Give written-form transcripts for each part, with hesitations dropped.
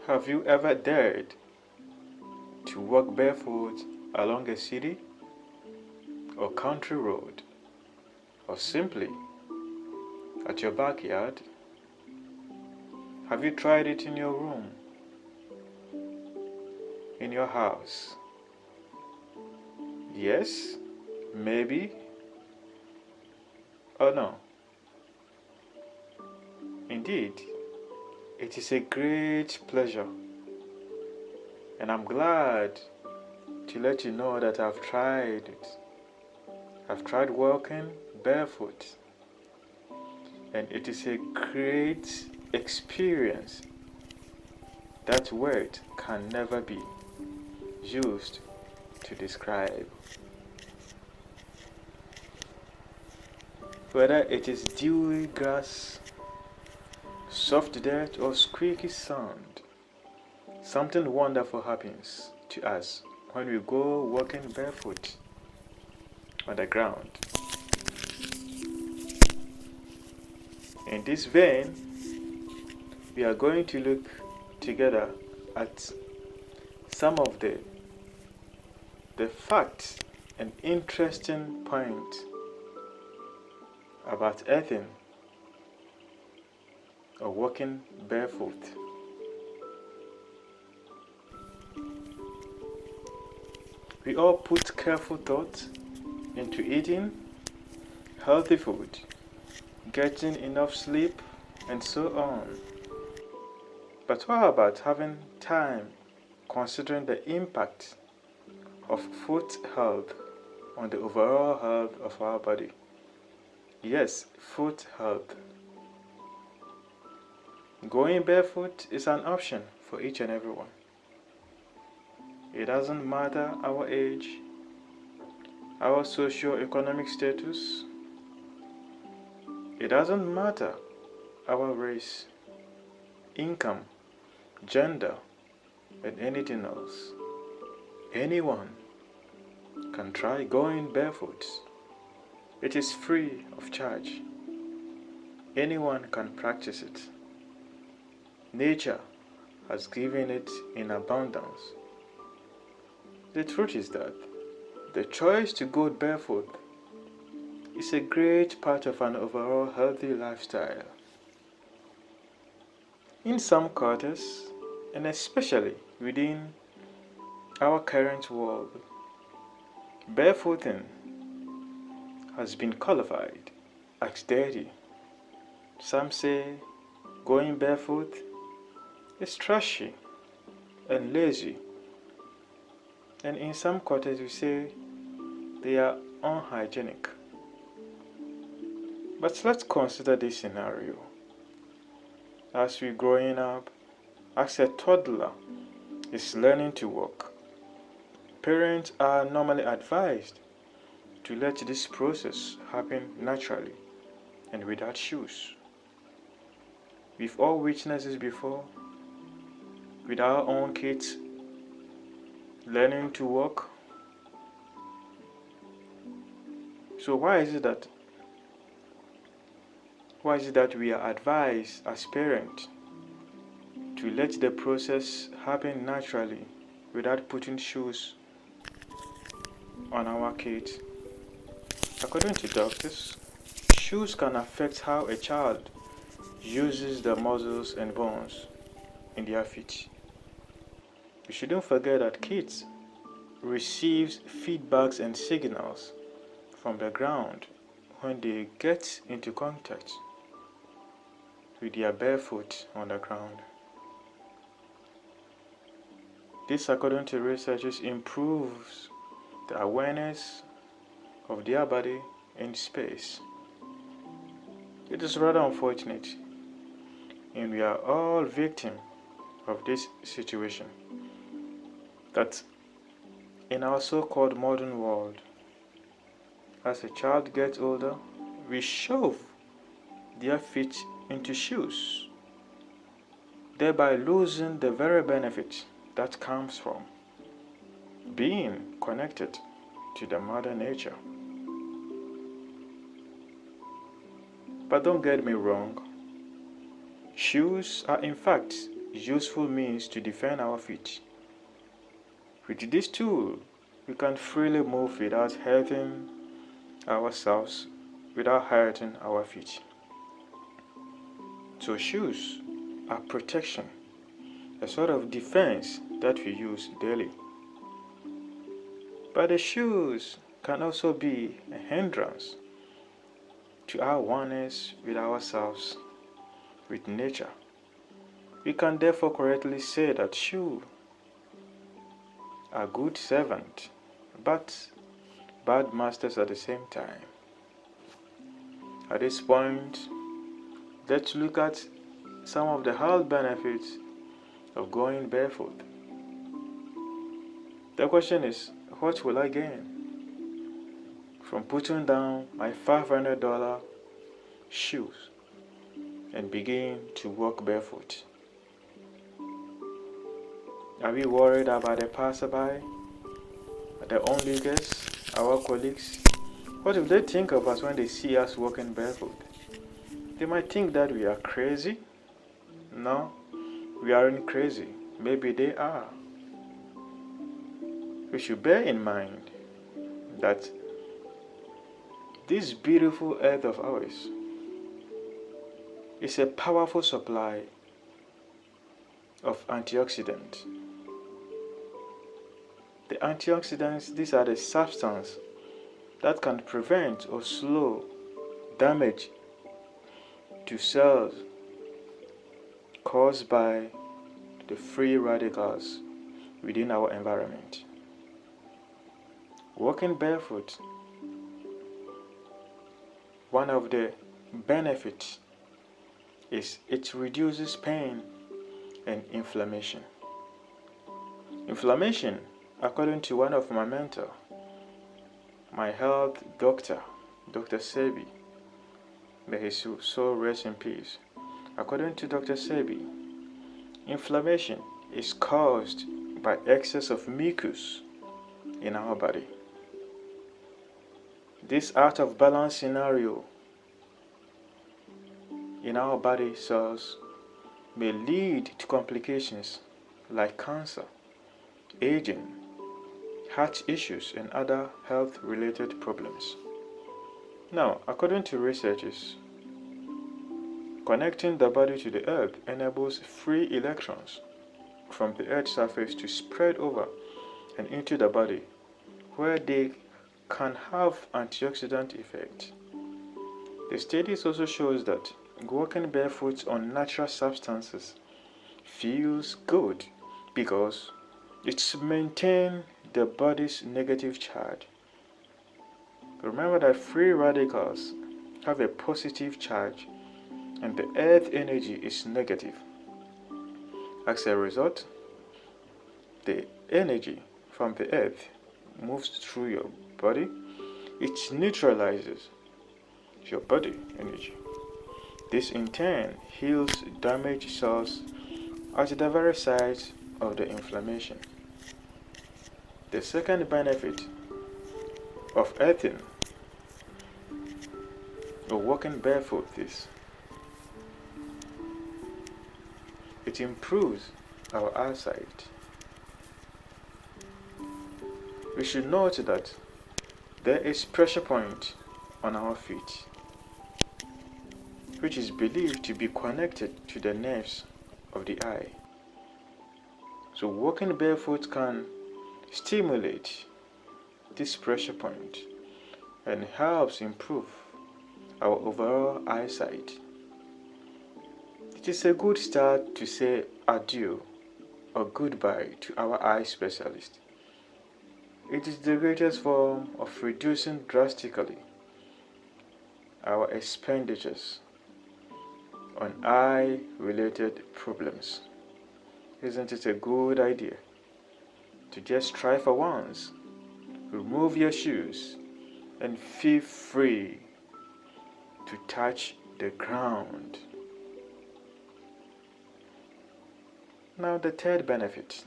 Have you ever dared to walk barefoot along a city or country road, or simply at your backyard? Have you tried it in your room, in your house? Yes, maybe, or no? Indeed, it is a great pleasure, and I'm glad to let you know that I've tried it. I've tried walking barefoot, and it is a great experience. That word can never be used to describe. Whether it is dewy grass, soft dirt, or squeaky sound, something wonderful happens to us when we go walking barefoot on the ground. In this vein, we are going to look together at some of the facts and interesting points about earthing or walking barefoot. We all put careful thought into eating healthy food, getting enough sleep, and so on. But what about having time considering the impact of foot health on the overall health of our body? Yes, foot health. Going barefoot is an option for each and everyone. It doesn't matter our age, our socio-economic status. It doesn't matter our race, income, gender, and anything else. Anyone can try going barefoot. It is free of charge. Anyone can practice it. Nature has given it in abundance. The truth is that the choice to go barefoot is a great part of an overall healthy lifestyle. In some quarters, and especially within our current world, barefooting has been qualified as dirty. Some say going barefoot is trashy and lazy. And in some quarters we say they are unhygienic. But let's consider this scenario. As we're growing up, as a toddler is learning to walk, parents are normally advised to let this process happen naturally and without shoes. We've all witnessed this before with our own kids learning to walk. So why is it that we are advised as parents to let the process happen naturally without putting shoes on our kids? According to doctors, shoes can affect how a child uses the muscles and bones in their feet. We shouldn't forget that kids receive feedbacks and signals from the ground when they get into contact with their barefoot on the ground. This, according to researchers, improves the awareness of their body in space. It is rather unfortunate, and we are all victims of this situation, that in our so-called modern world, as a child gets older, we shove their feet into shoes, thereby losing the very benefit that comes from being connected to the mother nature. But don't get me wrong, shoes are in fact useful means to defend our feet. With this tool, we can freely move without hurting ourselves, without hurting our feet. So shoes are protection, a sort of defense that we use daily. But the shoes can also be a hindrance to our oneness with ourselves, with nature. We can therefore correctly say that shoes are good servants, but bad masters at the same time. At this point, let's look at some of the health benefits of going barefoot. The question is, what will I gain from putting down my $500 shoes and begin to walk barefoot? Are we worried about the passerby, the onlookers, our colleagues? What if they think of us when they see us walking barefoot? They might think that we are crazy. No, we aren't crazy. Maybe they are. We should bear in mind that this beautiful earth of ours is a powerful supply of antioxidants. The antioxidants, these are the substances that can prevent or slow damage to cells caused by the free radicals within our environment. Walking barefoot, one of the benefits is it reduces pain and inflammation. Inflammation, according to one of my mentors, my health doctor, Dr. Sebi, may his soul rest in peace. According to Dr. Sebi, inflammation is caused by excess of mucus in our body. This out of balance scenario in our body cells may lead to complications like cancer, aging, heart issues, and other health-related problems. Now, according to researchers, connecting the body to the earth enables free electrons from the earth's surface to spread over and into the body, where they can have antioxidant effect. The studies also shows that walking barefoot on natural substances feels good because it maintains the body's negative charge. Remember that free radicals have a positive charge and the earth energy is negative. As a result, the energy from the earth moves through your body. It neutralizes your body energy. This in turn heals damaged cells at the very site of the inflammation. The second benefit of earthing or walking barefoot is it improves our eyesight. We should note that there is pressure point on our feet, which is believed to be connected to the nerves of the eye. So walking barefoot can stimulate this pressure point and helps improve our overall eyesight. It is a good start to say adieu or goodbye to our eye specialist. It is the greatest form of reducing drastically our expenditures on eye-related problems. Isn't it a good idea to just try for once, remove your shoes, and feel free to touch the ground? Now the third benefit.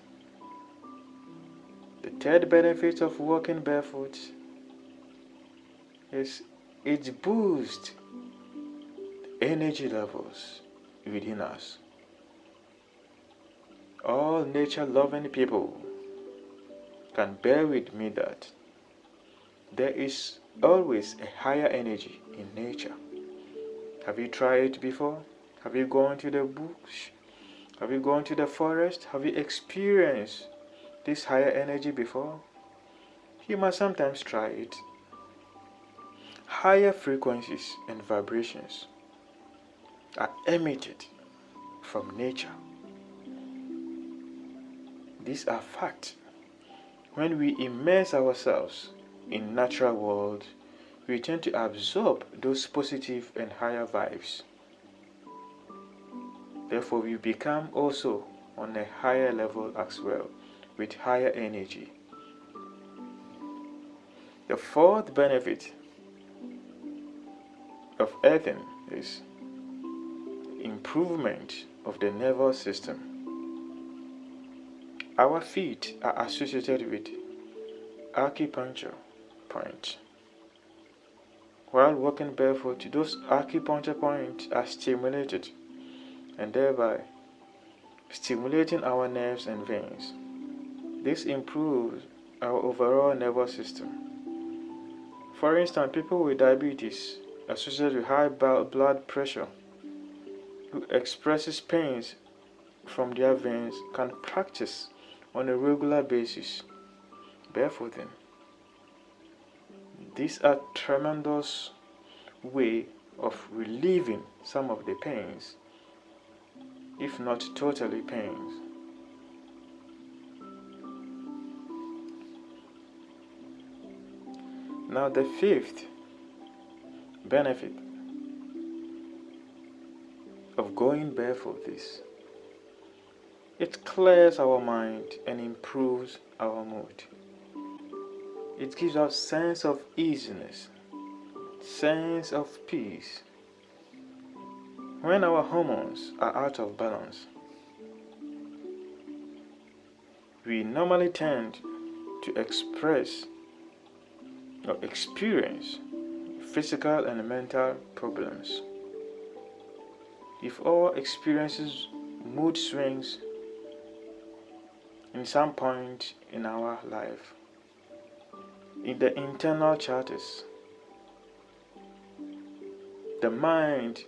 The third benefit of walking barefoot is it boosts energy levels within us. All nature-loving people can bear with me that there is always a higher energy in nature. Have you tried it before? Have you gone to the bush? Have you gone to the forest? Have you experienced this higher energy before? You must sometimes try it. Higher frequencies and vibrations are emitted from nature. These are facts. When we immerse ourselves in natural world, we tend to absorb those positive and higher vibes. Therefore, we become also on a higher level as well, with higher energy. The fourth benefit of earthing is improvement of the nervous system. Our feet are associated with acupuncture points. While walking barefoot, those acupuncture points are stimulated and thereby stimulating our nerves and veins. This improves our overall nervous system. For instance, people with diabetes associated with high blood pressure who expresses pains from their veins can practice on a regular basis barefooting. These are tremendous way of relieving some of the pains, if not totally pains. Now the fifth benefit of going barefoot is it clears our mind and improves our mood. It gives us sense of easiness, sense of peace. When our hormones are out of balance, we normally tend to express or experience physical and mental problems. If all experiences mood swings in some point in our life, in the internal charters, the mind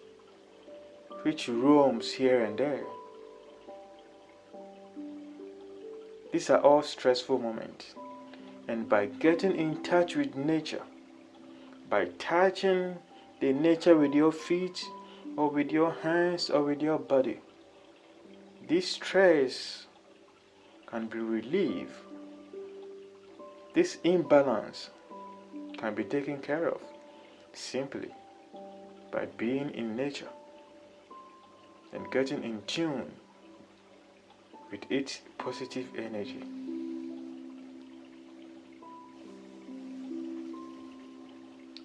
which roams here and there, these are all stressful moments. And by getting in touch with nature, by touching the nature with your feet or with your hands or with your body, this stress can be relieved. This imbalance can be taken care of simply by being in nature and getting in tune with its positive energy.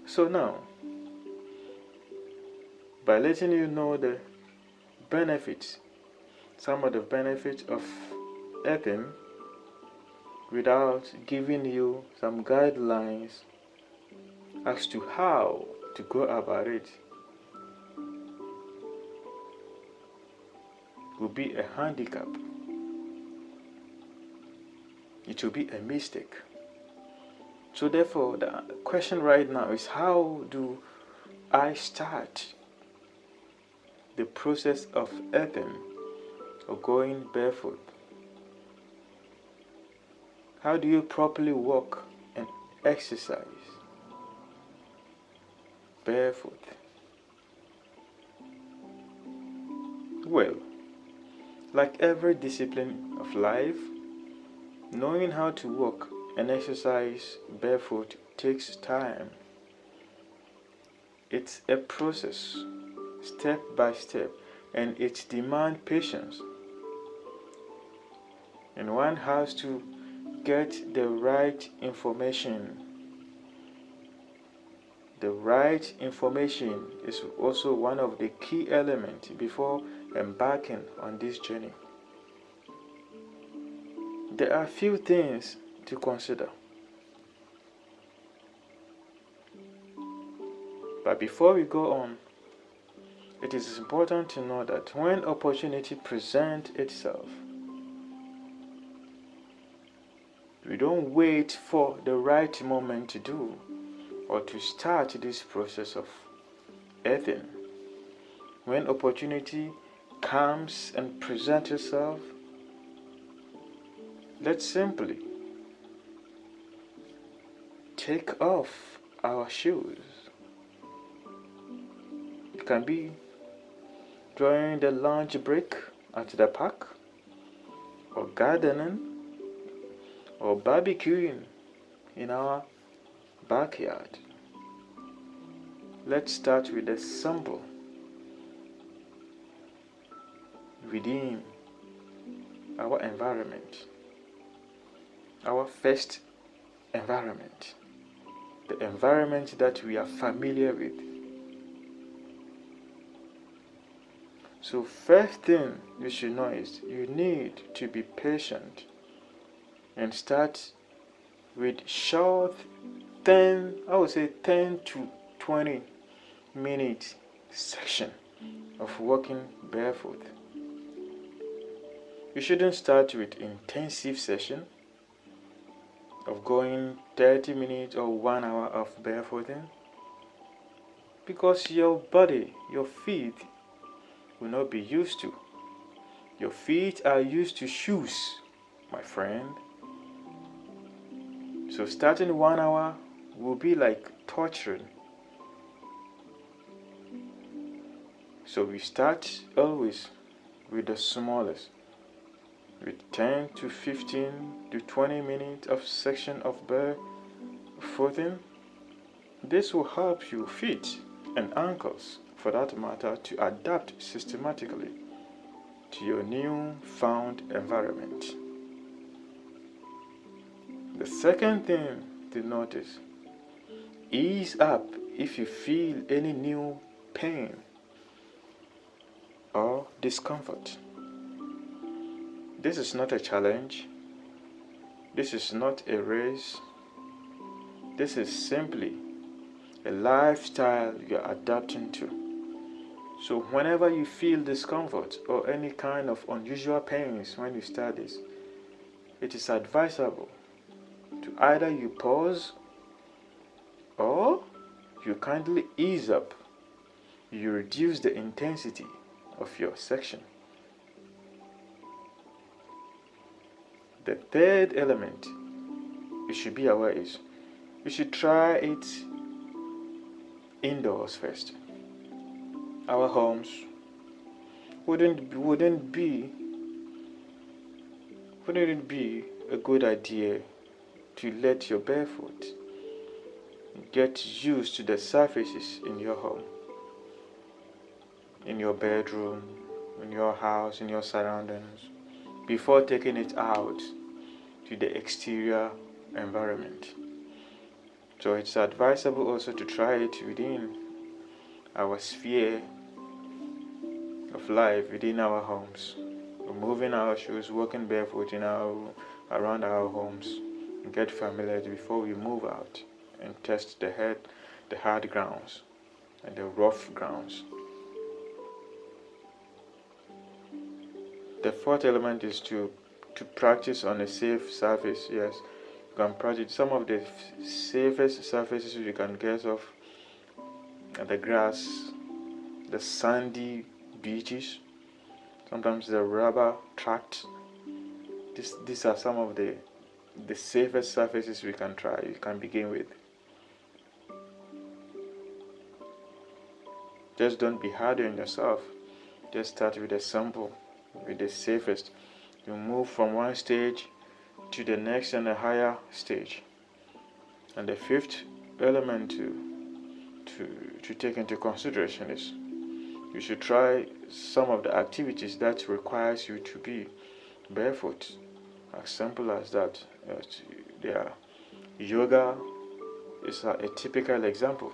So now, by letting you know the benefits, some of the benefits of earthing, without giving you some guidelines as to how to go about it, will be a handicap. It will be a mistake. So therefore, the question right now is, how do I start the process of earthing or going barefoot? How do you properly walk and exercise barefoot? Well, like every discipline of life, knowing how to walk and exercise barefoot takes time. It's a process, step by step, and it demands patience. And one has to get the right information. The right information is also one of the key elements before embarking on this journey. There are few things to consider. But before we go on, it is important to know that when opportunity presents itself, We don't wait for the right moment to do or to start this process of earthing. When opportunity comes and presents itself, let's simply take off our shoes. It can be during the lunch break at the park, or gardening, or barbecuing in our backyard. Let's start with the simple within our environment, our first environment, the environment that we are familiar with. So first thing you should know is you need to be patient and start with short 10 to 20 minute section of walking barefoot. You shouldn't start with intensive session of going 30 minutes or 1 hour of barefooting, because your body, your feet will not be used to. Your feet are used to shoes, my friend. So starting 1 hour will be like torturing. So we start always with the smallest, with 10 to 15 to 20 minutes of section of barefooting. This will help your feet and ankles, for that matter, to adapt systematically to your new found environment. The second thing to notice, ease up if you feel any new pain or discomfort. This is not a challenge. This is not a race. This is simply a lifestyle you're adapting to. So whenever you feel discomfort or any kind of unusual pains when you start this, it is advisable to either you pause or you kindly ease up. You reduce the intensity of your section. The third element you should be aware is you should try it indoors first. Our homes wouldn't it be a good idea to let your barefoot get used to the surfaces in your home, in your bedroom, in your house, in your surroundings, before taking it out to the exterior environment? So it's advisable also to try it within our sphere of life, within our homes, removing our shoes, walking barefoot around our homes, and get familiar before we move out and test the hard grounds and the rough grounds. The fourth element is to practice on a safe surface. Yes, you can practice. Some of the safest surfaces you can get off are the grass, the sandy beaches, sometimes the rubber tracks. These are some of the safest surfaces we can try. You can begin with. Just don't be hard on yourself. Just start with the simple, with the safest. You move from one stage to the next and a higher stage. And the fifth element to take into consideration is you should try some of the activities that requires you to be barefoot. As simple as that. Yoga is a typical example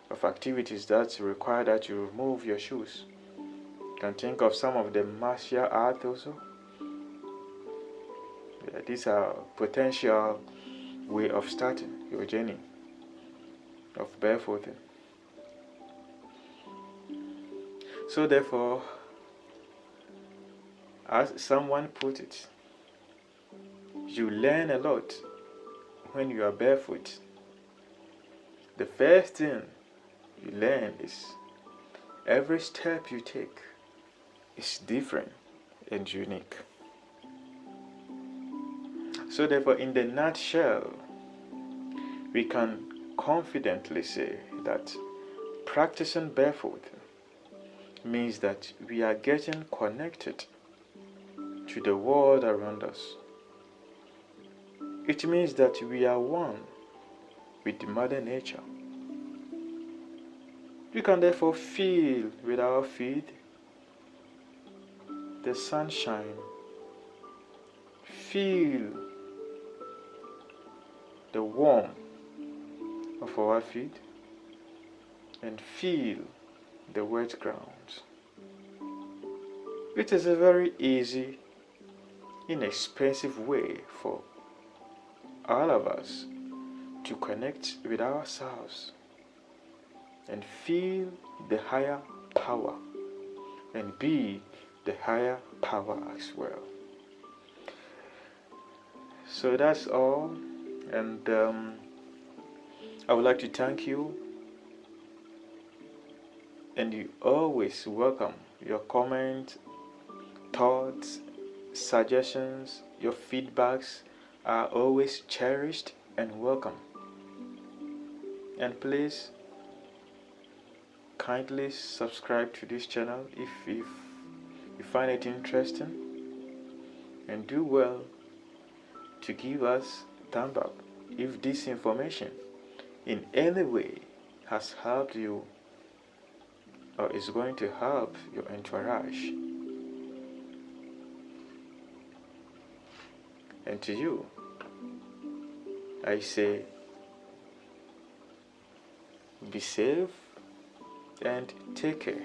of activities that require that you remove your shoes. You can think of some of the martial arts also. These are potential way of starting your journey of barefooting. So therefore, as someone put it, you learn a lot when you are barefoot. The first thing you learn is every step you take is different and unique. So therefore, in the nutshell, we can confidently say that practicing barefoot means that we are getting connected to the world around us. It means that we are one with Mother Nature. We can therefore feel with our feet the sunshine, feel the warmth of our feet, and feel the wet ground. It is a very easy, inexpensive way for all of us to connect with ourselves and feel the higher power and be the higher power as well. So that's all, and I would like to thank you, and you always welcome your comments, thoughts, suggestions. Your feedbacks are always cherished and welcome. And please kindly subscribe to this channel if you find it interesting, and do well to give us a thumb up if this information in any way has helped you or is going to help your entourage. And to you, I say, be safe and take care.